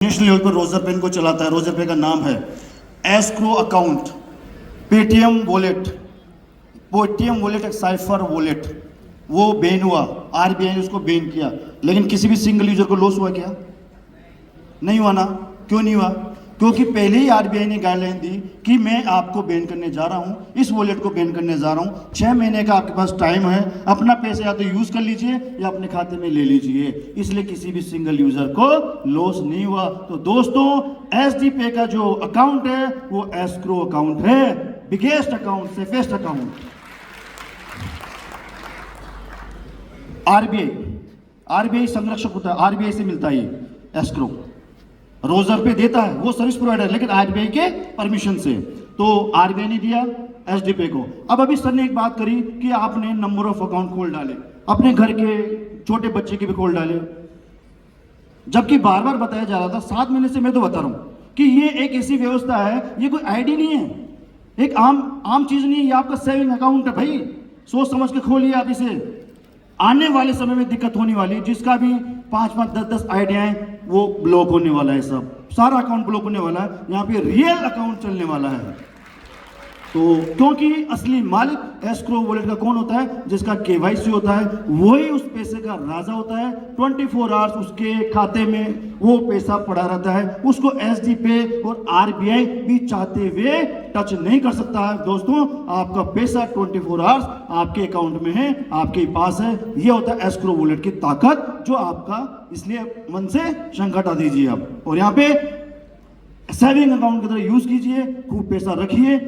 National level पर Roger pen को चलाता है। रोजर पेन का नाम है एस्क्रो अकाउंट, पेटीएम वॉलेट एक साइफर वॉलेट। वो बैन हुआ, आरबीआई ने उसको बैन किया, लेकिन किसी भी सिंगल यूजर को लॉस हुआ क्या? नहीं हुआ ना। क्यों नहीं हुआ? क्योंकि पहले ही आरबीआई ने गाइडलाइन दी कि मैं आपको बैन करने जा रहा हूं, इस वॉलेट को बैन करने जा रहा हूं। 6 महीने का आपके पास टाइम है, अपना पैसे या तो यूज कर लीजिए या अपने खाते में ले लीजिए। इसलिए किसी भी सिंगल यूजर को लॉस नहीं हुआ। तो दोस्तों, एसडी पे का जो अकाउंट है वो एस्क्रो अकाउंट है, biggest account, safest account. RBI संरक्षक होता है, आरबीआई से मिलता है ये एस्क्रो। रोजर पे देता है, वो सर्विस प्रोवाइडर, लेकिन आरबीआई के परमिशन से। तो आरबीआई ने दिया एसडी पे को। अब अभी सर ने एक बात करी कि आपने नंबर ऑफ अकाउंट खोल डाले, अपने घर के छोटे बच्चे के भी खोल डाले, जबकि बार बार बताया जा रहा था 7 महीने से। मैं तो बता रहा हूं कि ये एक ऐसी व्यवस्था है, ये कोई आईडी नहीं है, एक आम चीज नहीं है, ये आपका सेविंग अकाउंट है भाई। सोच समझ के खोलिए आप इसे। आने वाले समय में दिक्कत होने वाली, जिसका भी 5-5, 10-10 आइडियाएं, वो ब्लॉक होने वाला है। सब सारा अकाउंट ब्लॉक होने वाला है। यहाँ पे रियल अकाउंट चलने वाला है। तो क्योंकि असली मालिक एस्क्रो वॉलेट का कौन होता है? जिसका केवाईसी होता है, वही उस पैसे का राजा होता है। 24 आवर्स उसके खाते में वो पैसा पड़ा रहता है। उसको एसडी पे और आरबीआई भी चाहते हुए टच नहीं कर सकता है। दोस्तों, आपका पैसा 24 आवर्स आपके अकाउंट में है, आपके पास है। ये होता है एस्क्रो वॉलेट की ताकत, जो आपका, इसलिए मन से शंका हटा दीजिए आप, और यहाँ पे सेविंग अकाउंट की तरह यूज कीजिए। खूब पैसा रखिए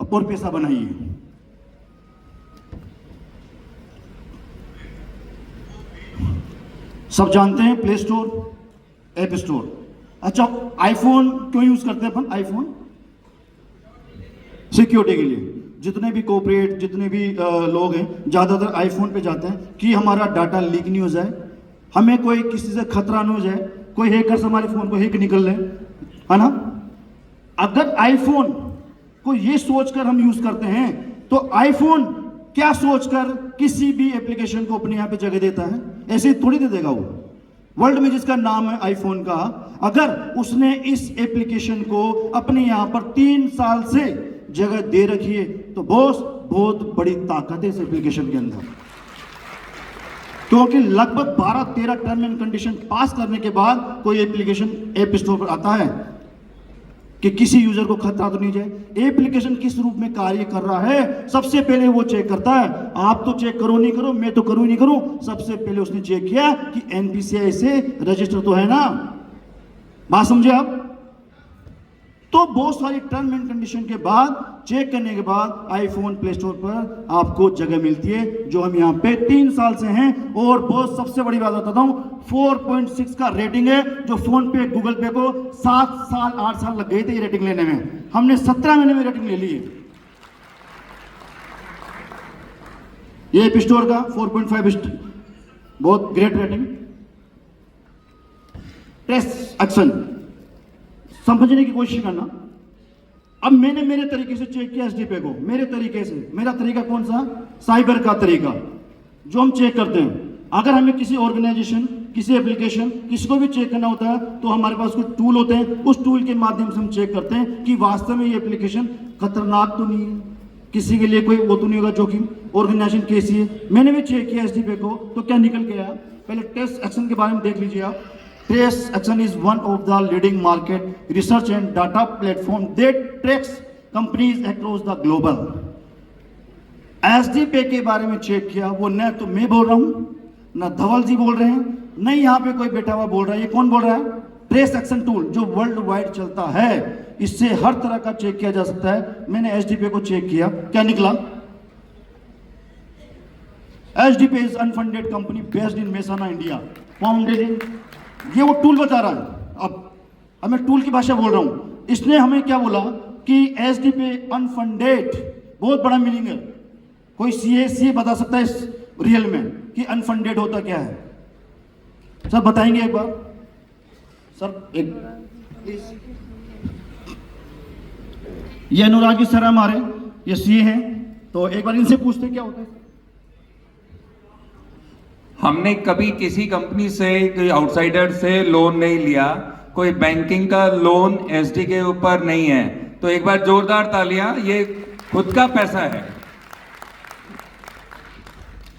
और पैसा बनाइए। सब जानते हैं प्ले स्टोर, ऐप स्टोर। अच्छा, आईफोन क्यों यूज करते हैं अपन? आईफोन सिक्योरिटी के लिए। जितने भी कॉर्पोरेट, जितने भी लोग हैं, ज्यादातर आईफोन पे जाते हैं कि हमारा डाटा लीक नहीं हो जाए, हमें कोई किसी से खतरा नहीं हो जाए, कोई हैकर्स हमारे फोन को हैक निकल ले, है ना। अगर आईफोन को ये सोचकर हम यूज करते हैं, तो आईफोन क्या सोचकर किसी भी एप्लीकेशन को अपने यहां पे जगह देता है? ऐसे थोड़ी दे देगा वो। वर्ल्ड में जिसका नाम है आईफोन का, अगर उसने इस एप्लीकेशन को अपने यहां पर 3 साल से जगह दे रखी है, तो बॉस बहुत बड़ी ताकत है इस एप्लीकेशन के अंदर। क्योंकि लगभग 12-13 टर्म एंड कंडीशन पास करने के बाद कोई एप्लीकेशन ऐप स्टोर पर आता है कि किसी यूजर को खतरा तो नहीं जाए। एप्लीकेशन किस रूप में कार्य कर रहा है, सबसे पहले वो चेक करता है। आप तो चेक करो नहीं करो, मैं तो करूं नहीं करूं, सबसे पहले उसने चेक किया कि एनपीसीआई से रजिस्टर तो है ना। बात समझे आप? तो बहुत सारी टर्म एंड कंडीशन के बाद, चेक करने के बाद आईफोन प्ले स्टोर पर आपको जगह मिलती है, जो हम यहाँ पे 3 साल से हैं। और बहुत सबसे बड़ी बात बताता हूं, 4.6 का रेटिंग है, जो फोन पे, गूगल पे को 7 साल 8 साल लग गए थे ये रेटिंग लेने में। हमने 17 महीने में रेटिंग ले ली है। ये ऐप स्टोर का 4.5 बहुत ग्रेट रेटिंग। टेस्ट एक्शन समझने की कोशिश करना। अब मैंने मेरे तरीके से चेक किया एसडी पे को, मेरे तरीके से। मेरा तरीका कौन सा? साइबर का तरीका, जो हम चेक करते हैं। अगर हमें किसी ऑर्गेनाइजेशन, किसी एप्लीकेशन, किसी को भी चेक करना होता है, तो हमारे पास कुछ टूल होते हैं। उस टूल के माध्यम से हम चेक करते हैं कि वास्तव में ये एप्लीकेशन खतरनाक तो नहीं है, किसी के लिए कोई वो तो नहीं होगा जोखिम, ऑर्गेनाइजेशन कैसी है। मैंने भी चेक किया एसडी पे को, तो क्या निकल के आया? पहले टेस्ट एक्शन के बारे में देख लीजिए आप। Trace Action is one of the leading market research and data platform that tracks companies across the global. SD के बारे में चेक किया, वो न तो मैं बोल रहा हूं, न धवल जी बोल रहे हैं, न यहाँ पे कोई बैठा हुआ बोल रहा है। ये कौन बोल रहा है? ट्रेस एक्शन टूल, जो वर्ल्ड वाइड चलता है। इससे हर तरह का चेक किया जा सकता है। मैंने एसडी को चेक किया, क्या निकला? SD is unfunded company based in Mehsana, India, founded in. ये वो टूल बता रहा है। अब मैं टूल की भाषा बोल रहा हूं। इसने हमें क्या बोला कि एसडी पे अनफंडेड, बहुत बड़ा मीनिंग है। कोई सीए बता सकता है इस रियल में कि अनफंडेड होता क्या है? सर बताएंगे एक बार? सर एक प्लीज। ये अनुराग जी सर हमारे, ये सीए हैं, तो एक बार इनसे पूछते क्या होता है। हमने कभी किसी कंपनी से, कोई आउटसाइडर से लोन नहीं लिया, कोई बैंकिंग का लोन एसडी के ऊपर नहीं है। तो एक बार जोरदार तालियां, ये खुद का पैसा है।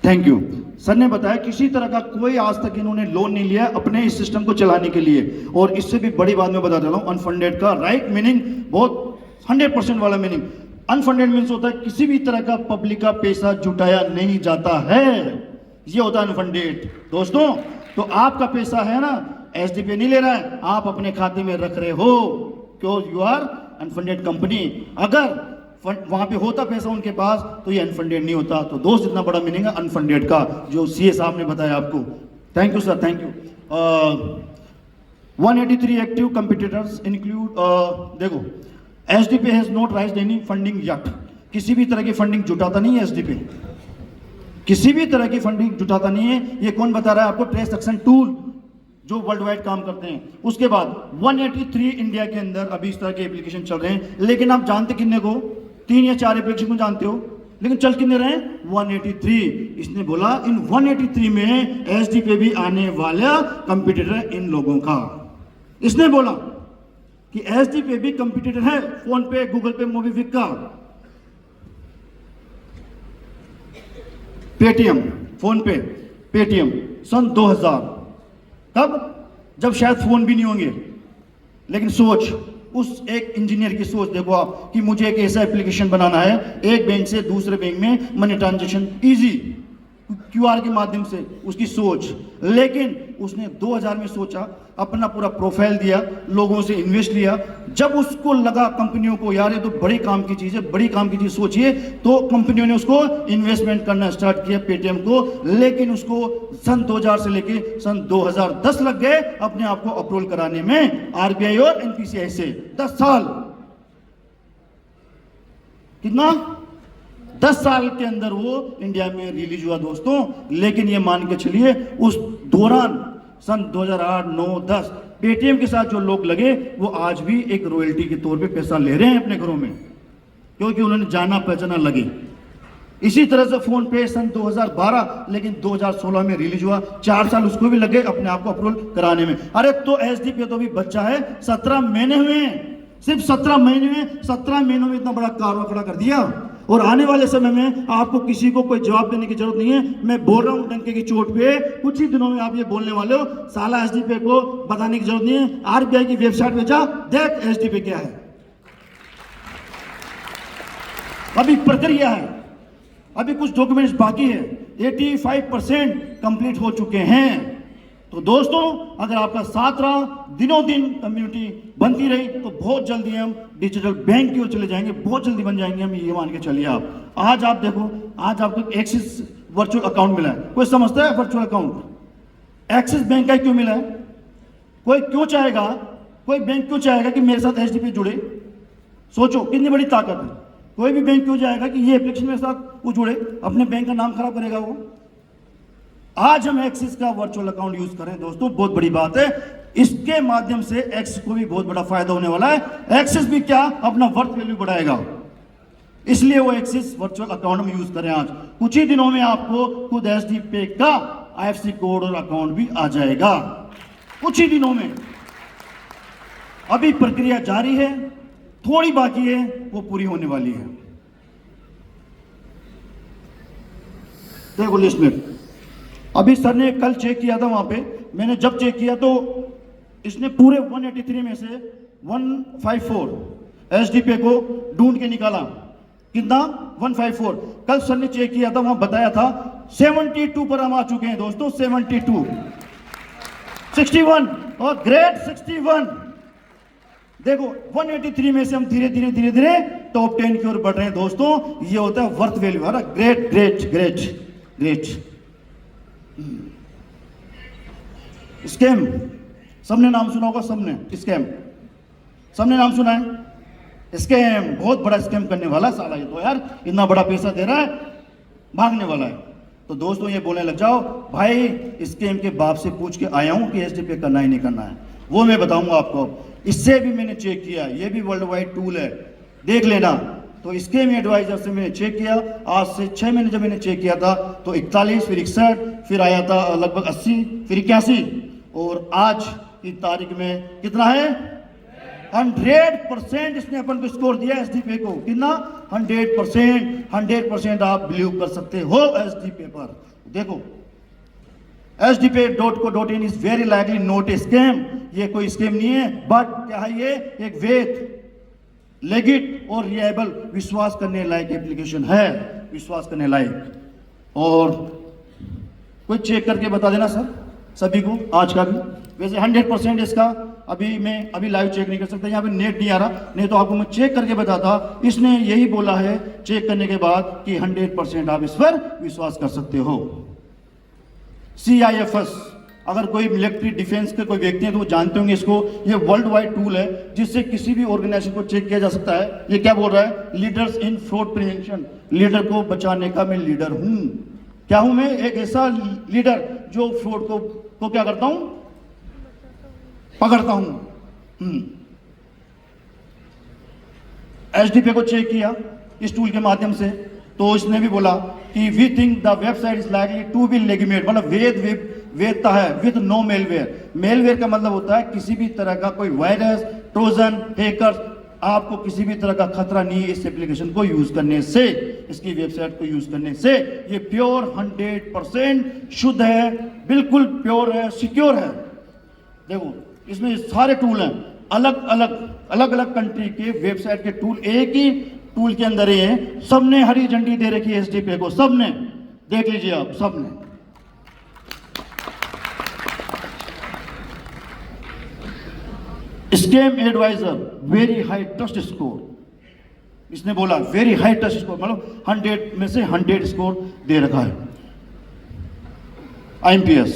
Thank you. सर ने बताया किसी तरह का कोई आज तक इन्होंने लोन नहीं लिया अपने इस सिस्टम को चलाने के लिए। और इससे भी बड़ी बात मैं बता देता हूँ, अनफंडेड का राइट मीनिंग बहुत 100% वाला मीनिंग। अनफंडेड मीन्स होता है किसी भी तरह का पब्लिक का पैसा जुटाया नहीं जाता है, ये होता है अनफंडेड दोस्तों। तो आपका पैसा है ना, एसडीपी नहीं ले रहा है, आप अपने खाते में रख रहे हो, क्यों यू आर अनफंडेड कंपनी। अगर वहां पे होता पैसा उनके पास तो ये अनफंडेड नहीं होता। तो दोस्त इतना बड़ा मीनिंग है अनफंडेड का, जो सीए साहब ने बताया आपको। Thank you sir, thank you. 183 active competitors include, देखो SDP has not raised any funding yet. किसी भी तरह की फंडिंग जुटाता नहीं है एसडीपी, किसी भी तरह की फंडिंग जुटाता नहीं है। ये कौन बता रहा है आपको? ट्रेस एक्शन टूल जो वर्ल्ड वाइड काम करते हैं। उसके बाद 183 इंडिया के अंदर अभी इस तरह के एप्लीकेशन चल रहे हैं, लेकिन आप जानते कितने को? 3 या 4 एप्लीकेशन को जानते हो, लेकिन चल कितने रहे? 183। इसने बोला इन 183 में एसडीपी भी आने वाला कंपटीटर इन लोगों का। इसने बोला कि एसडीपी भी कंपटीटर है फोन पे, गूगल पे, मोबीक्विक का, पेटीएम, फोन पे, पेटीएम सन 2000। कब? जब शायद फोन भी नहीं होंगे। लेकिन सोच, उस एक इंजीनियर की सोच देखो आप कि मुझे एक ऐसा एप्लीकेशन बनाना है एक बैंक से दूसरे बैंक में मनी ट्रांजैक्शन इजी क्यूआर के माध्यम से, उसकी सोच। लेकिन उसने 2000 में सोचा, अपना पूरा प्रोफाइल दिया, लोगों से इन्वेस्ट लिया। जब उसको लगा कंपनियों को यार ये तो बड़ी काम की चीज है, बड़ी काम की चीज सोचिए, तो कंपनियों ने उसको इन्वेस्टमेंट करना स्टार्ट किया पेटीएम को। लेकिन उसको सन 2000 से लेके सन 2010 लग गए अपने आप को अप्रूवल कराने में, आरबीआई और एनपीसीआई से। 10 साल, कितना? 10 साल के अंदर वो इंडिया में रिलीज हुआ दोस्तों। लेकिन ये मान के चलिए उस दौरान सन 2008, 9, 10 पेटीएम के साथ जो लोग लगे वो आज भी एक रॉयल्टी के तौर पे पैसा ले रहे हैं अपने घरों में, क्योंकि उन्होंने जाना पहचाना लगे। इसी तरह से फोन पे सन 2012, लेकिन 2016 में रिलीज हुआ। 4 साल उसको भी लगे अपने आप को अप्रूवल कराने में। अरे तो एसडीपी तो भी बच्चा है, 17 महीने हुए, सिर्फ 17 महीने में, 17 महीनों में इतना बड़ा कारवा खड़ा कर दिया। और आने वाले समय में आपको किसी को कोई जवाब देने की जरूरत नहीं है। मैं बोल रहा हूं डंके की चोट पे, कुछ ही दिनों में आप ये बोलने वाले हो, साला एसडीपी को बताने की जरूरत नहीं है। आरबीआई की वेबसाइट पे जा, देख एसडीपी क्या है। अभी प्रक्रिया है, अभी कुछ डॉक्यूमेंट्स बाकी है, 85% कंप्लीट हो चुके हैं। तो दोस्तों अगर आपका साथ रहा, दिनों दिन कम्युनिटी बनती रही, तो बहुत जल्दी हम डिजिटल बैंक की ओर चले जाएंगे, बहुत जल्दी बन जाएंगे हम, ये मान के चलिए आप। आज आप देखो, आज आपको एक्सिस वर्चुअल अकाउंट मिला है। कोई समझता है वर्चुअल अकाउंट एक्सिस बैंक का क्यों मिला है? कोई क्यों चाहेगा, कोई बैंक क्यों चाहेगा कि मेरे साथ एसडीपी जुड़े? सोचो कितनी बड़ी ताकत है। कोई भी बैंक क्यों जाएगा कि ये एप्लीकेशन मेरे साथ वो जुड़े? अपने बैंक का नाम खराब करेगा वो। आज हम एक्सिस का वर्चुअल अकाउंट यूज करें दोस्तों, बहुत बड़ी बात है। इसके माध्यम से एक्सिस को भी बहुत बड़ा फायदा होने वाला है। एक्सिस भी क्या, अपना वर्थ वैल्यू बढ़ाएगा, इसलिए वो एक्सिस वर्चुअल अकाउंट में यूज करें। आज कुछ ही दिनों में आपको खुद एसडीपी का आईएफएससी कोड और अकाउंट भी आ जाएगा, कुछ ही दिनों में। अभी प्रक्रिया जारी है, थोड़ी बाकी है, वो पूरी होने वाली है। देखो लिस्ट में अभी सर ने कल चेक किया था, वहां पे मैंने जब चेक किया तो इसने पूरे 183 में से 154 एसडीपी को ढूंढ के निकाला। कितना? 154। कल सर ने चेक किया था, वहां बताया था 72 पर हम आ चुके हैं दोस्तों। 72, 61 और ग्रेट 61। देखो 183 में से हम धीरे धीरे धीरे धीरे टॉप 10 की ओर बढ़ रहे हैं दोस्तों। ये होता है worth value. Great great great great. Scam सबने नाम सुना होगा, सबने स्कैम, सबने नाम सुना है। स्कैम बहुत बड़ा स्कैम करने वाला साला, ये तो यार इतना बड़ा पैसा दे रहा है, भागने वाला है। तो दोस्तों ये बोलने लग जाओ भाई स्कैम के बाप से पूछ के आया हूं कि एसडीपी करना ही नहीं करना है, वो मैं बताऊंगा आपको। इससे भी मैंने चेक किया, ये भी वर्ल्ड वाइड टूल है, देख लेना। तो स्कैम एडवाइजर से मैंने चेक किया, आज से 6 महीने जब मैंने चेक किया था तो 41, फिर 61, फिर आया था लगभग 80, फिर 81 और आज की तारीख में कितना है 100% इसने अपन को स्कोर दिया एसडीपे को। कितना 100% आप बिलीव कर सकते हो एसडीपे पर। देखो sdpay.co.in is very likely not a scam, ये कोई स्कैम नहीं है, बट क्या है ये एक वेद लेगिट और रिलायबल विश्वास करने लायक एप्लीकेशन है, विश्वास करने लायक। और कोई चेक करके बता देना सर सभी को आज का भी। वैसे 100% इसका अभी लाइव चेक नहीं कर सकता, यहाँ पे नेट नहीं आ रहा, नहीं तो आपको मैं चेक करके बताता। इसने यही बोला है चेक करने के बाद कि 100% आप इस पर विश्वास कर सकते हो। CIFS, अगर कोई मिलिट्री डिफेंस के कोई व्यक्ति हैं तो वो जानते होंगे इसको। ये वर्ल्ड वाइड टूल है जिससे किसी भी ऑर्गेनाइजेशन को चेक किया जा सकता है। ये क्या बोल रहा है, leaders in fraud prevention, leader को बचाने का मैं लीडर हूं। क्या हूं मैं, एक ऐसा लीडर जो फ्रॉड को क्या करता हूं, पकड़ता हूं। एसडीपे को चेक किया इस टूल के माध्यम से, तो इसने भी बोला कि we think the website is likely to be legitimate, मतलब वेदता है विद नो मेलवेयर। मेलवेयर का मतलब होता है किसी भी तरह का कोई वायरस, ट्रोजन, हैकर्स, आपको किसी भी तरह का खतरा नहीं है इस एप्लीकेशन को यूज करने से, इसकी वेबसाइट को यूज करने से। ये प्योर 100% शुद्ध है, बिल्कुल प्योर है, सिक्योर है। देखो इसमें सारे टूल हैं, अलग अलग कंट्री के वेबसाइट के टूल एक ही टूल के अंदर ही है। सबने हरी झंडी दे रखी है एसडीपे को, सबने, देख लीजिए आप, सबने। Scam adviser very high trust score, इसने बोला वेरी हाई ट्रस्ट स्कोर, मतलब 100 में से 100 स्कोर दे रखा है। IMPS,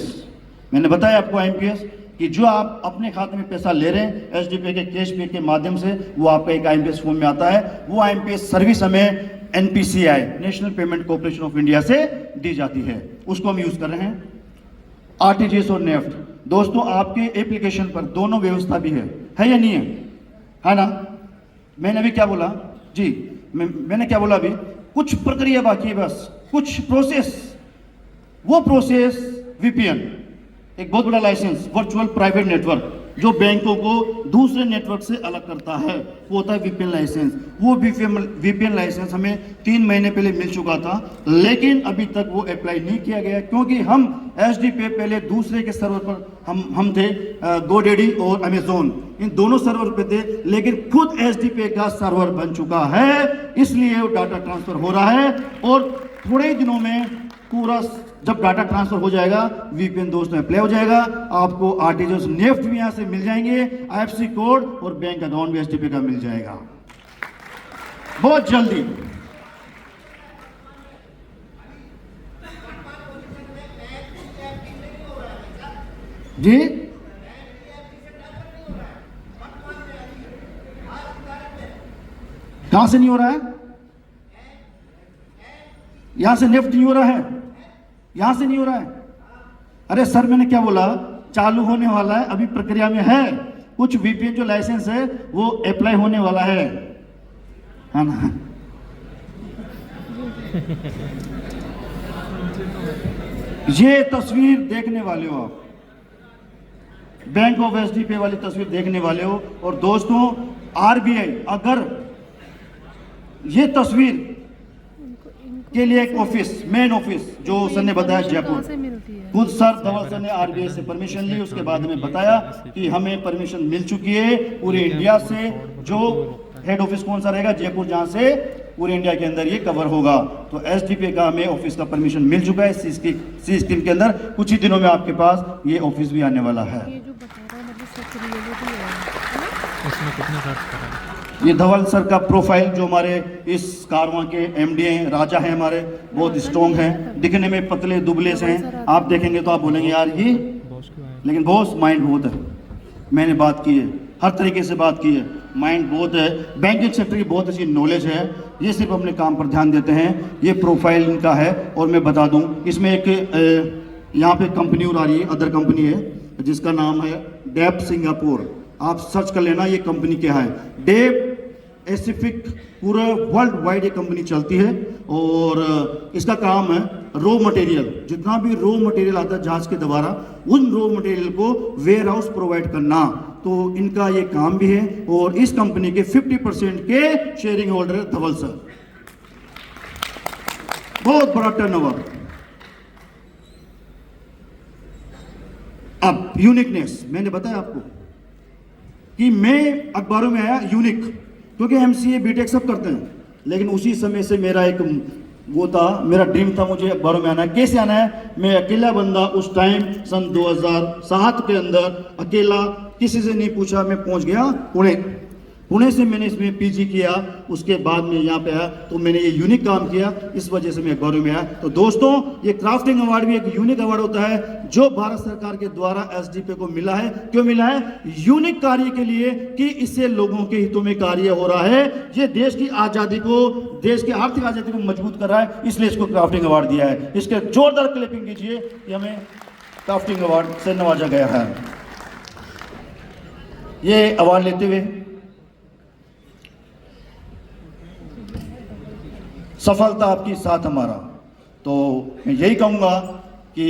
मैंने बताया आपको IMPS कि जो आप अपने खाते में पैसा ले रहे हैं एसडीपे के कैश पे के माध्यम से, वो आपका एक IMPS फॉर्म में आता है। वो IMPS सर्विस हमें NPCI, national payment corporation of India से दी जाती है, उसको हम यूज कर रहे हैं। RTGS और नेफ्ट, दोस्तों आपके एप्लीकेशन पर दोनों व्यवस्था भी है या नहीं है ना? मैंने अभी क्या बोला जी, मैंने क्या बोला, अभी कुछ प्रक्रिया बाकी है, बस कुछ प्रोसेस। वो प्रोसेस VPN, एक बहुत बड़ा लाइसेंस, वर्चुअल प्राइवेट नेटवर्क, जो बैंकों को दूसरे नेटवर्क से अलग करता है, वो होता है VPN लाइसेंस। वो VPN लाइसेंस हमें 3 महीने पहले मिल चुका था, लेकिन अभी तक वो अप्लाई नहीं किया गया, क्योंकि हम एसडीपे पहले दूसरे के सर्वर पर हम थे, GoDaddy और Amazon, इन दोनों सर्वर पे थे, लेकिन खुद एसडीपे का सर्वर बन चुका है, इसलिए वो डाटा ट्रांसफर हो रहा है। और थोड़े ही दिनों में पूरा जब डाटा ट्रांसफर हो जाएगा, VPN दोस्तों अप्लाई हो जाएगा, आपको RTGS नेफ्ट भी यहां से मिल जाएंगे, IFSC कोड और बैंक अकाउंट भी एसडीपे का मिल जाएगा बहुत जल्दी। जी कहां से नहीं हो रहा है, यहां से नेफ्ट नहीं हो रहा है, यहां से नहीं हो रहा है। अरे सर मैंने क्या बोला, चालू होने वाला है, अभी प्रक्रिया में है। कुछ VPN जो लाइसेंस है वो अप्लाई होने वाला है ना? ये तस्वीर देखने वाले हो आप, बैंक ऑफ एसडीपे वाली तस्वीर देखने वाले हो। और दोस्तों RBI अगर ये तस्वीर के लिए एक ऑफिस, मेन ऑफिस जो सर ने बताया जयपुर, खुद सर धवल सर ने RBI से परमिशन ली, उसके बाद हमें बताया कि हमें परमिशन मिल चुकी है पूरे इंडिया से। जो हेड ऑफिस कौन सा रहेगा, जयपुर, जहां से पूरे इंडिया के अंदर ये कवर होगा। तो एसडीपे का हमें ऑफिस का परमिशन मिल चुका है सी स्कीम के अंदर। कुछ ही दिनों में आपके पास ये ऑफिस भी आने वाला है। ये धवल सर का प्रोफाइल, जो हमारे इस कारवां के MD हैं, राजा हैं हमारे, बहुत स्ट्रॉन्ग हैं, दिखने में पतले दुबले से हैं। आप देखेंगे तो आप बोलेंगे यार ये, लेकिन बॉस माइंड बहुत है। मैंने बात की है, हर तरीके से बात की है, माइंड बहुत है, बैंकिंग सेक्टर की बहुत अच्छी नॉलेज है। ये सिर्फ अपने काम पर ध्यान देते हैं। ये प्रोफाइल इनका है। और मैं बता दूं, इसमें एक यहाँ पे कंपनी और आ रही है, अदर कंपनी है जिसका नाम है डेप सिंगापुर। आप सर्च कर लेना ये कंपनी क्या है। डेप एसिफिक पूरे वर्ल्ड वाइड ये कंपनी चलती है और इसका काम है रॉ मटेरियल, जितना भी रॉ मटेरियल आता है जहाज के द्वारा उन रॉ मटेरियल को वेयर हाउस प्रोवाइड करना, तो इनका ये काम भी है। और इस कंपनी के 50% के शेयरिंग होल्डर है धवल सर, बहुत बड़ा टर्नओवर। अब यूनिकनेस, मैंने बताया आपको कि मैं अखबारों में आया यूनिक, क्योंकि एमसीए बीटेक सब करते हैं, लेकिन उसी समय से मेरा एक वो था, मेरा ड्रीम था मुझे अखबारों में आना है। कैसे आना है? मैं अकेला बंदा उस टाइम सन 2007 के अंदर अकेला, किसी से नहीं पूछा, मैं पहुंच गया पुणे से मैंने इसमें पीजी किया, उसके बाद में यहाँ पे आया, तो मैंने ये यूनिक काम किया, इस वजह से मैं अखबारों में आया। तो दोस्तों, ये क्राफ्टिंग अवार्ड भी एक यूनिक अवार्ड होता है जो भारत सरकार के द्वारा एसडीपी को मिला है। क्यों मिला है? यूनिक कार्य के लिए कि इससे लोगों के हितों में कार्य हो रहा है, ये देश की आज़ादी को, देश की आर्थिक आज़ादी को मजबूत कर रहा है, इसलिए इसको क्राफ्टिंग अवार्ड दिया है। इसके जोरदार क्लैपिंग कीजिए कि हमें क्राफ्टिंग अवार्ड से नवाजा गया है। ये अवार्ड लेते हुए सफलता आपकी साथ हमारा, तो मैं यही कहूँगा कि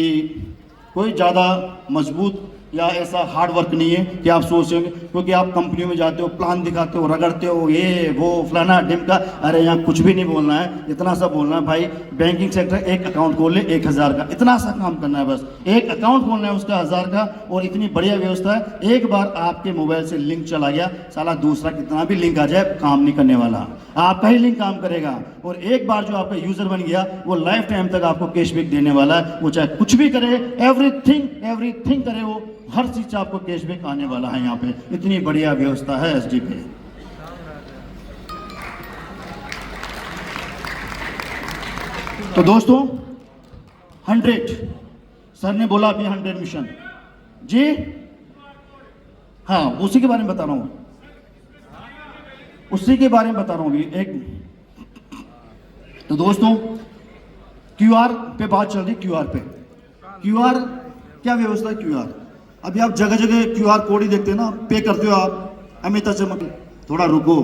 कोई ज़्यादा मजबूत या ऐसा हार्ड वर्क नहीं है कि आप सोचेंगे, क्योंकि आप कंपनियों में जाते हो, प्लान दिखाते हो, रगड़ते हो, ये वो फलाना ढिमका, अरे यहाँ कुछ भी नहीं बोलना है, इतना सा बोलना है भाई, बैंकिंग सेक्टर एक अकाउंट खोल ले 1000 का, इतना सा काम करना है, बस एक अकाउंट खोलना है उसका 1000 का, और इतनी बढ़िया व्यवस्था है। एक बार आपके मोबाइल से लिंक चला गया, साला दूसरा कितना भी लिंक आ जाए काम नहीं करने वाला, आपका ही लिंक काम करेगा। और एक बार जो आपका यूजर बन गया, वो लाइफ टाइम तक आपको कैशबैक देने वाला है, वो चाहे कुछ भी करे, एवरीथिंग करे, वो हर चीज से आपको कैशबैक आने वाला है। यहाँ पे इतनी बढ़िया व्यवस्था है एसडी पे। तो दोस्तों 100 सर ने बोला अभी 100 मिशन जी, हाँ उसी के बारे में बता रहा हूँ, उसी के बारे में बता रहा हूँ अभी एक। तो दोस्तों क्यूआर पे बात चल रही, क्यूआर पे, क्यूआर क्या व्यवस्था है? क्यूआर अभी आप जगह जगह क्यूआर कोड ही देखते हैं ना, पे करते हो आप, अमिताभ चमक, थोड़ा रुको।